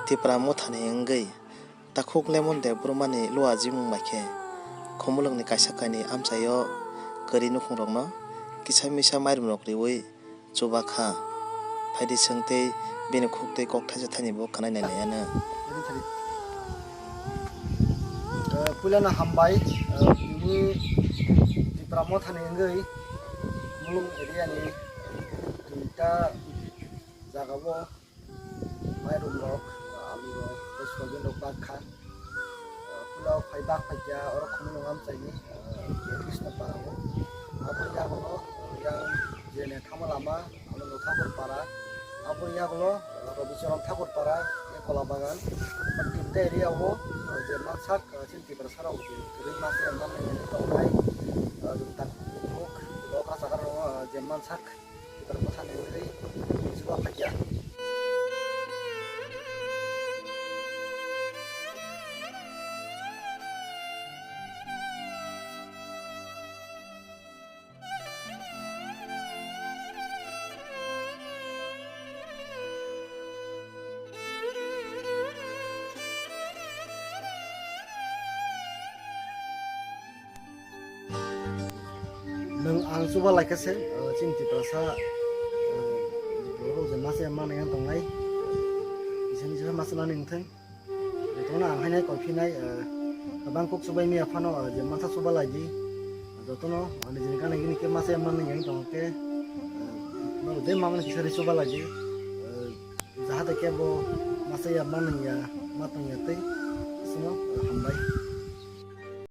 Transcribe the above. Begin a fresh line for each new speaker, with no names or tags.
tipra mothani engei takhuk lemon de bromani lua jimung maikhe khomulungni kaisa kaini amchayo kari nukhungrokno kisa misa mairum rok riwi chubakha phaidi sengtei bini khuktei kok thaisa thani bo kanai nainaiano
pulana hambai ini tipra mothani engei mulung area ni kita jagabo mairum rok alu rok besogin rok bakha pulau faibak faja orang khumulung amchaini Krishna paramo abu yagulo yang jene thamalama alu thakur para abu yagulo Robicharan Thakur para kola bagan tinta area wo je masak cinti bersara uji kering masih emang ini tongkai tak buk lokasi sakar je masak terpesan ini juga kerja neng ang suba like se cinti perasa boro je masih emang yang tongai isini je masalah ning theng itu na ang hanai kopi nai bangkok subai mi afano je masa suba lagi jotono ane jini kan ini ke masih emang yang tongke no de mamne kisari suba lagi jahat ke bo masih emang ya matang ya tei